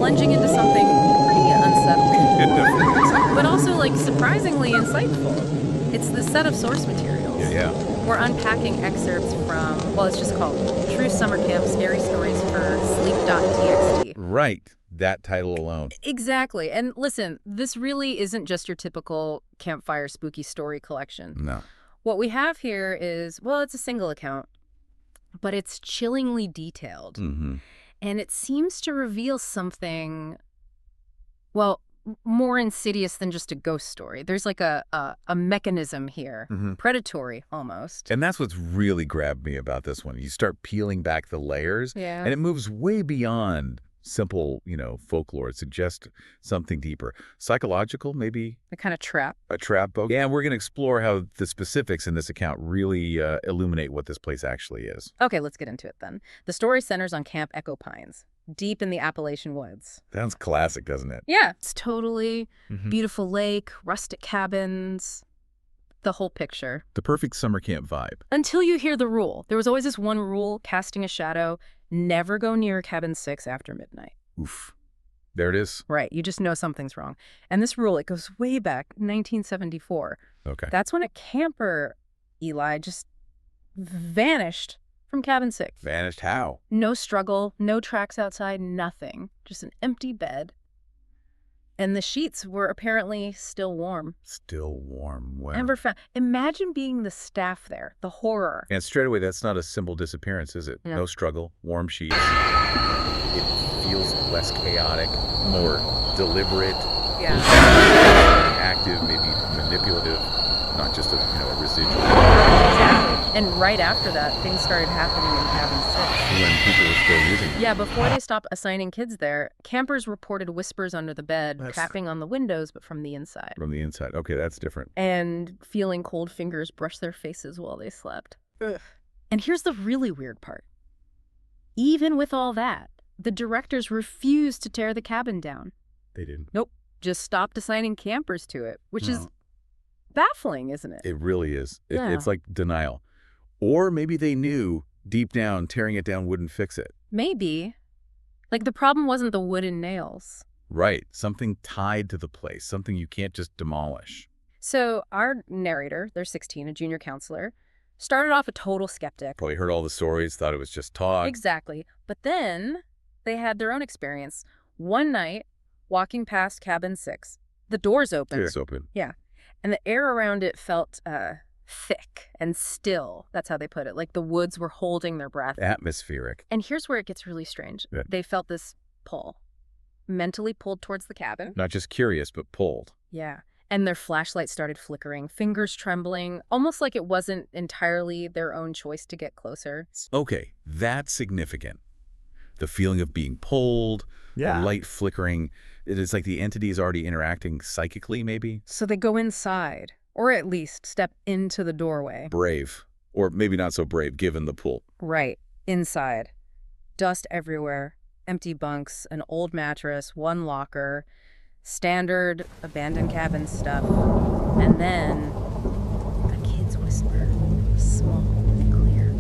plunging into something pretty unsettling. It definitely is. But also, like, surprisingly insightful. It's the set of source materials. Yeah. We're unpacking excerpts from, well, it's just called True Summer Camp Scary Stories for Sleep.txt. Right. That title alone. Exactly. And listen, this really isn't just your typical campfire spooky story collection. No. What we have here is, well, it's a single account, but it's chillingly detailed. Mm-hmm. And it seems to reveal something, well, more insidious than just a ghost story. There's like a mechanism here, predatory almost. And that's what's really grabbed me about this one. You start peeling back the layers, and it moves way beyond simple, folklore. It suggests something deeper. Psychological, maybe? A kind of trap. A trap book. Yeah, and we're going to explore how the specifics in this account really illuminate what this place actually is. Okay, let's get into it then. The story centers on Camp Echo Pines, deep in the Appalachian woods. Sounds classic, doesn't it? Yeah. It's totally beautiful lake, rustic cabins, the whole picture. The perfect summer camp vibe. Until you hear the rule. There was always this one rule, casting a shadow, never go near cabin 6 after midnight. Oof. There it is. Right. You just know something's wrong. And this rule, it goes way back, 1974. Okay. That's when a camper, Eli, just vanished from cabin 6. Vanished how? No struggle, no tracks outside, nothing. Just an empty bed. And the sheets were apparently still warm. Still warm. Wow. Never found. Imagine being the staff there, the horror. And straight away, that's not a simple disappearance, is it? No. No struggle, warm sheets. It feels less chaotic, more deliberate, Yeah. active, maybe manipulative, not just a residual. Exactly. And right after that, things started happening in cabin 6. When people were still using it. Yeah, before they stopped assigning kids there, campers reported whispers under the bed, tapping on the windows, but from the inside. From the inside. Okay, that's different. And feeling cold fingers brush their faces while they slept. Ugh. And here's the really weird part. Even with all that, the directors refused to tear the cabin down. They didn't. Nope. Just stopped assigning campers to it, which is baffling, isn't it? It really is. Yeah. It's like denial. Or maybe they knew deep down tearing it down wouldn't fix it. Maybe. Like, the problem wasn't the wooden nails. Right. Something tied to the place. Something you can't just demolish. So our narrator, they're 16, a junior counselor, started off a total skeptic. Probably heard all the stories, thought it was just talk. Exactly. But then they had their own experience. One night, walking past cabin 6, the doors opened. It's open. Yeah. And the air around it felt thick and still. That's how they put it. Like the woods were holding their breath. Atmospheric. And here's where it gets really strange. Yeah. They felt this pull, mentally pulled towards the cabin. Not just curious, but pulled. Yeah. And their flashlight started flickering, fingers trembling, almost like it wasn't entirely their own choice to get closer. Okay, that's significant. The feeling of being pulled, the light flickering. It is like the entity is already interacting psychically, maybe. So they go inside, or at least step into the doorway. Brave. Or maybe not so brave, given the pull. Right. Inside. Dust everywhere. Empty bunks, an old mattress, one locker, standard abandoned cabin stuff. And then a kid's whisper. Small and clear.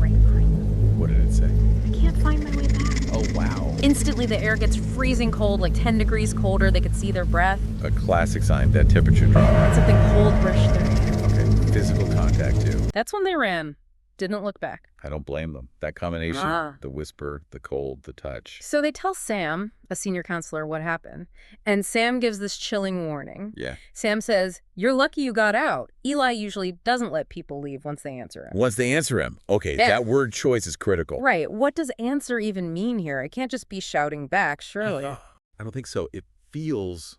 Right behind them. What did it say? I can't find my way back. Oh, wow. Instantly, the air gets freezing cold, like 10 degrees colder. They could see their breath. A classic sign, that temperature drop. Something cold brushed their hair. Okay, physical contact, too. That's when they ran. Didn't look back. I don't blame them. That combination, the whisper, the cold, the touch. So they tell Sam, a senior counselor, what happened. And Sam gives this chilling warning. Yeah. Sam says, "You're lucky you got out. Eli usually doesn't let people leave once they answer him." Once they answer him. Okay, that word choice is critical. Right. What does answer even mean here? I can't just be shouting back, surely. I don't think so. It feels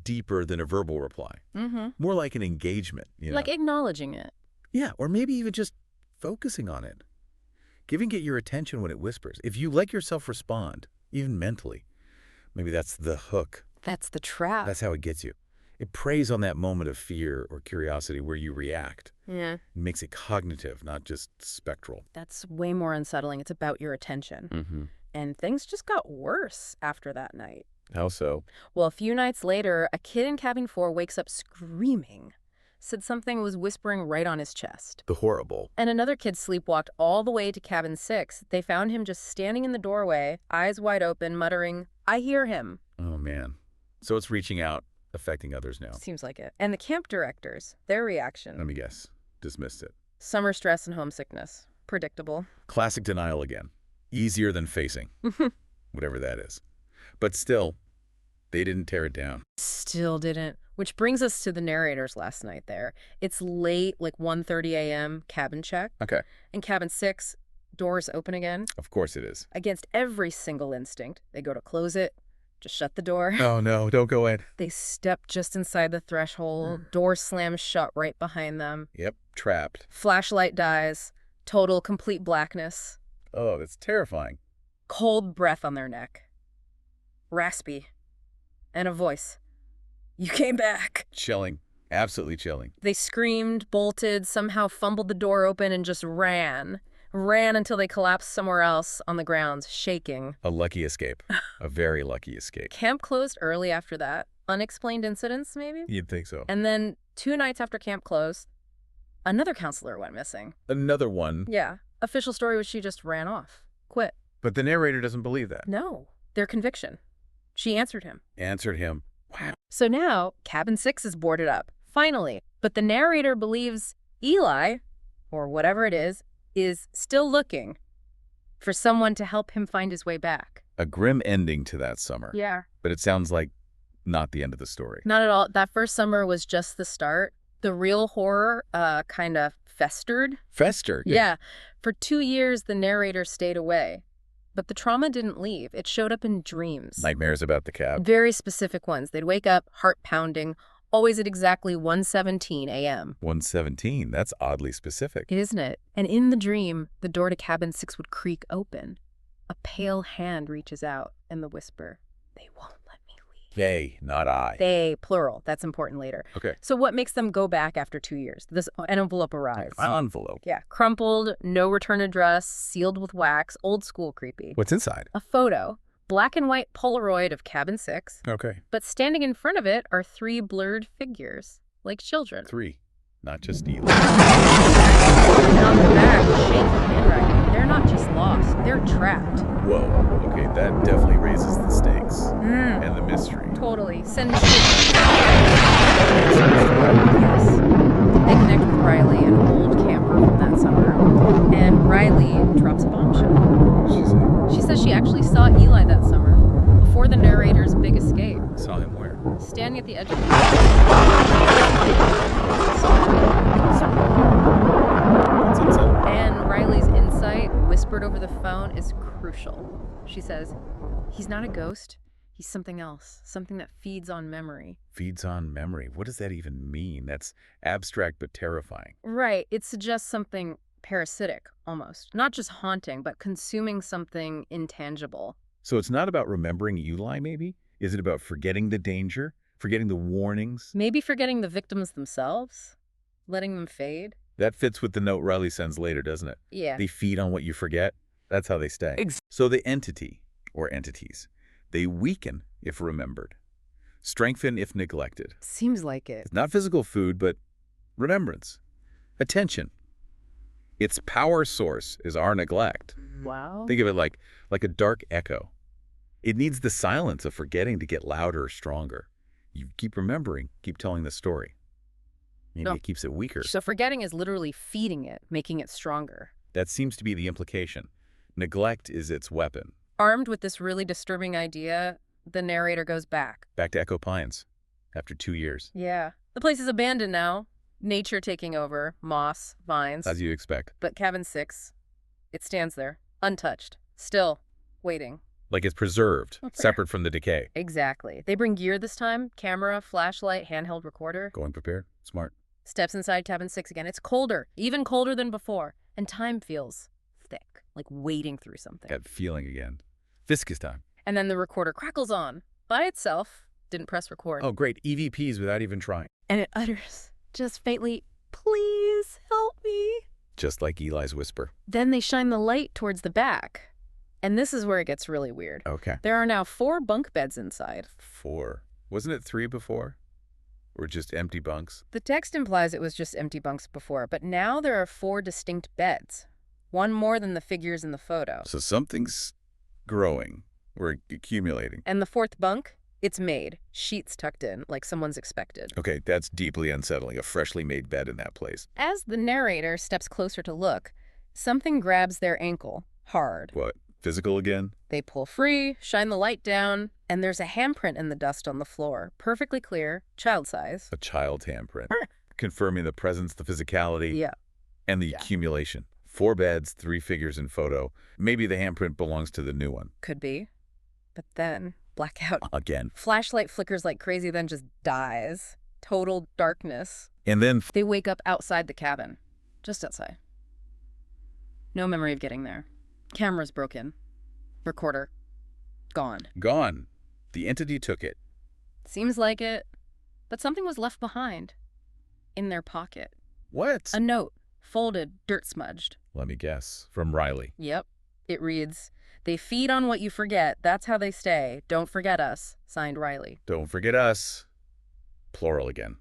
deeper than a verbal reply. More like an engagement. Like acknowledging it. Yeah, or maybe even just focusing on it. Giving it your attention when it whispers. If you let yourself respond, even mentally, maybe that's the hook. That's the trap. That's how it gets you. It preys on that moment of fear or curiosity where you react. Yeah. It makes it cognitive, not just spectral. That's way more unsettling. It's about your attention. And things just got worse after that night. How so? Well, a few nights later, a kid in cabin 4 wakes up screaming. said something was whispering right on his chest. The horrible. And another kid sleepwalked all the way to cabin 6. They found him just standing in the doorway, eyes wide open, muttering, "I hear him." Oh, man. So it's reaching out, affecting others now. Seems like it. And the camp directors, their reaction. Let me guess. Dismissed it. Summer stress and homesickness. Predictable. Classic denial again. Easier than facing. Whatever that is. But still, they didn't tear it down. Still didn't. Which brings us to the narrators last night there. It's late, like 1:30 a.m., cabin check. Okay. And cabin 6, doors open again. Of course it is. Against every single instinct. They go to close it, just shut the door. Oh, no, don't go in. They step just inside the threshold. Door slams shut right behind them. Yep, trapped. Flashlight dies. Total, complete blackness. Oh, that's terrifying. Cold breath on their neck. Raspy. And a voice. "You came back." Chilling. Absolutely chilling. They screamed, bolted, somehow fumbled the door open and just ran. Ran until they collapsed somewhere else on the grounds, shaking. A lucky escape. A very lucky escape. Camp closed early after that. Unexplained incidents, maybe? You'd think so. And then 2 nights after camp closed, another counselor went missing. Another one. Yeah. Official story was she just ran off. Quit. But the narrator doesn't believe that. No. Their conviction. She answered him. Answered him. Wow. So now, cabin 6 is boarded up. Finally. But the narrator believes Eli, or whatever it is still looking for someone to help him find his way back. A grim ending to that summer. Yeah. But it sounds like not the end of the story. Not at all. That first summer was just the start. The real horror kind of festered. Festered? Yeah. For 2 years, the narrator stayed away. But the trauma didn't leave. It showed up in dreams. Nightmares about the cab. Very specific ones. They'd wake up, heart pounding, always at exactly 1:17 a.m. 117. That's oddly specific. Isn't it? And in the dream, the door to cabin 6 would creak open. A pale hand reaches out, and the whisper, "They won't let me leave." They, not I. They, plural. That's important later. Okay. So what makes them go back after 2 years? This envelope arrives. An envelope. Yeah. Crumpled, no return address, sealed with wax, old school creepy. What's inside? A photo. Black and white Polaroid of cabin 6. Okay. But standing in front of it are 3 blurred figures, like children. 3. Not just Eli. And on the back, shaky handwriting. They're not just lost, they're trapped. Whoa. Okay, that definitely raises the stakes. And the mystery. Totally. Send Yes. They connect with Riley, an old camper from that summer. And Riley drops a bombshell. What did she say? She says she actually saw Eli that summer, before the narrator's big escape. Saw him where? Standing at the edge of the That's inside. And Riley's insight, whispered over the phone, is crucial. She says, "He's not a ghost. He's something else. Something that feeds on memory." Feeds on memory. What does that even mean? That's abstract but terrifying. Right. It suggests something parasitic, almost. Not just haunting, but consuming something intangible. So it's not about remembering Eli, maybe? Is it about forgetting the danger? Forgetting the warnings? Maybe forgetting the victims themselves? Letting them fade? That fits with the note Riley sends later, doesn't it? Yeah. They feed on what you forget. That's how they stay. So the entity, or entities, they weaken if remembered, strengthen if neglected. Seems like it. It's not physical food, but remembrance, attention. Its power source is our neglect. Wow. Think of it like a dark echo. It needs the silence of forgetting to get louder or stronger. You keep remembering, keep telling the story. Maybe it keeps it weaker. So forgetting is literally feeding it, making it stronger. That seems to be the implication. Neglect is its weapon. Armed with this really disturbing idea, the narrator goes back. Back to Echo Pines after 2 years. Yeah. The place is abandoned now. Nature taking over. Moss, vines. As you expect. But cabin 6, it stands there, untouched, still, waiting. Like it's preserved, separate from the decay. Exactly. They bring gear this time. Camera, flashlight, handheld recorder. Going prepared. Smart. Steps inside cabin 6 again. It's colder, even colder than before. And time feels thick, like wading through something. That feeling again. Viscous time. And then the recorder crackles on. By itself. Didn't press record. Oh, great. EVPs without even trying. And it utters, just faintly, "Please help me." Just like Eli's whisper. Then they shine the light towards the back. And this is where it gets really weird. Okay. There are now 4 bunk beds inside. 4. Wasn't it 3 before? Or just empty bunks? The text implies it was just empty bunks before, but now there are 4 distinct beds. One more than the figures in the photo. So something's growing or accumulating. And the 4th bunk? It's made. Sheets tucked in, like someone's expected. Okay, that's deeply unsettling. A freshly made bed in that place. As the narrator steps closer to look, something grabs their ankle, hard. What, physical again? They pull free, shine the light down, and there's a handprint in the dust on the floor. Perfectly clear, child size. A child's handprint. Confirming the presence, the physicality, Yeah. and the accumulation. 4 beds, 3 figures in photo. Maybe the handprint belongs to the new one. Could be. But then, blackout. Again. Flashlight flickers like crazy, then just dies. Total darkness. And then They wake up outside the cabin. Just outside. No memory of getting there. Camera's broken. Recorder. Gone. gone. The entity took it. Seems like it. But something was left behind. In their pocket. What? A note. Folded, dirt smudged. Let me guess. From Riley. Yep. It reads, "They feed on what you forget. That's how they stay. Don't forget us." Signed, Riley. Don't forget us. Plural again.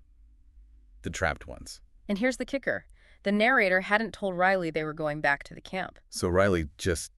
The trapped ones. And here's the kicker. The narrator hadn't told Riley they were going back to the camp. So Riley just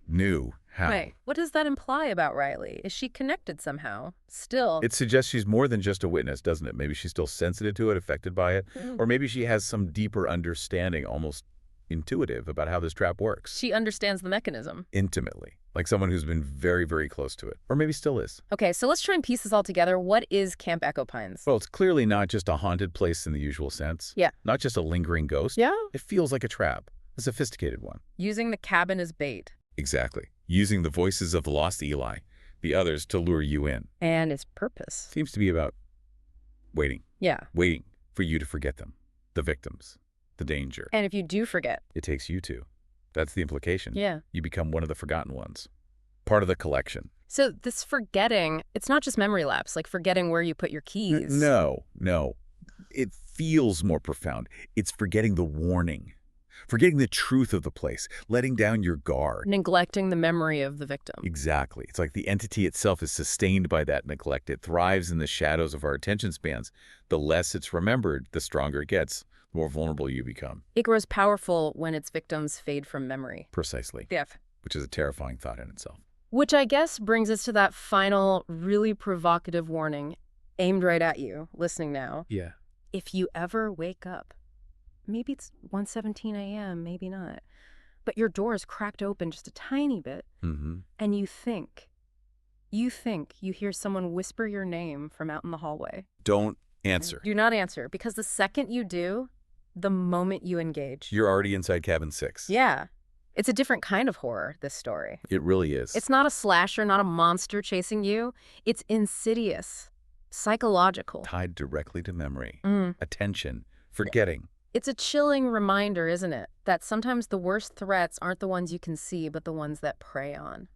knew how. Wait, what does that imply about Riley? Is she connected somehow? Still. It suggests she's more than just a witness, doesn't it? Maybe she's still sensitive to it, affected by it. Or maybe she has some deeper understanding, almost intuitive, about how this trap works. She understands the mechanism. Intimately. Like someone who's been very, very close to it. Or maybe still is. Okay, so let's try and piece this all together. What is Camp Echo Pines? Well, it's clearly not just a haunted place in the usual sense. Yeah. Not just a lingering ghost. Yeah. It feels like a trap. A sophisticated one. Using the cabin as bait. Exactly. Using the voices of the lost Eli, the others, to lure you in. And its purpose. Seems to be about waiting. Yeah. Waiting for you to forget them. The victims. The danger. And if you do forget. It takes you to. That's the implication. Yeah. You become one of the forgotten ones. Part of the collection. So this forgetting, it's not just memory lapse, like forgetting where you put your keys. No. It feels more profound. It's forgetting the warning. Forgetting the truth of the place. Letting down your guard. Neglecting the memory of the victim. Exactly. It's like the entity itself is sustained by that neglect. It thrives in the shadows of our attention spans. The less it's remembered, the stronger it gets, the more vulnerable you become. It grows powerful when its victims fade from memory. Precisely. Yeah. Which is a terrifying thought in itself. Which I guess brings us to that final, really provocative warning, aimed right at you, listening now. Yeah. If you ever wake up, maybe it's 1:17 a.m., maybe not, but your door is cracked open just a tiny bit, and you think you hear someone whisper your name from out in the hallway. Don't answer. Do not answer, because the second you do, the moment you engage. You're already inside cabin 6. Yeah. It's a different kind of horror, this story. It really is. It's not a slasher, not a monster chasing you. It's insidious, psychological. Tied directly to memory, attention, forgetting. It's a chilling reminder, isn't it, that sometimes the worst threats aren't the ones you can see, but the ones that prey on.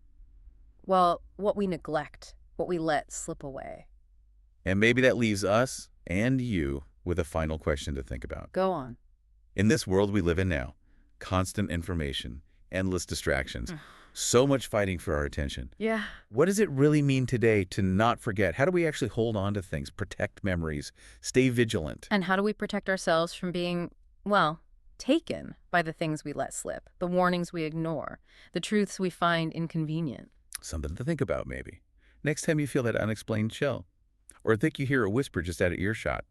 Well, what we neglect, what we let slip away. And maybe that leaves us and you with a final question to think about. Go on. In this world we live in now, constant information, endless distractions, so much fighting for our attention. Yeah. What does it really mean today to not forget? How do we actually hold on to things, protect memories, stay vigilant? And how do we protect ourselves from being, well, taken by the things we let slip, the warnings we ignore, the truths we find inconvenient? Something to think about, maybe. Next time you feel that unexplained chill, or think you hear a whisper just out of earshot,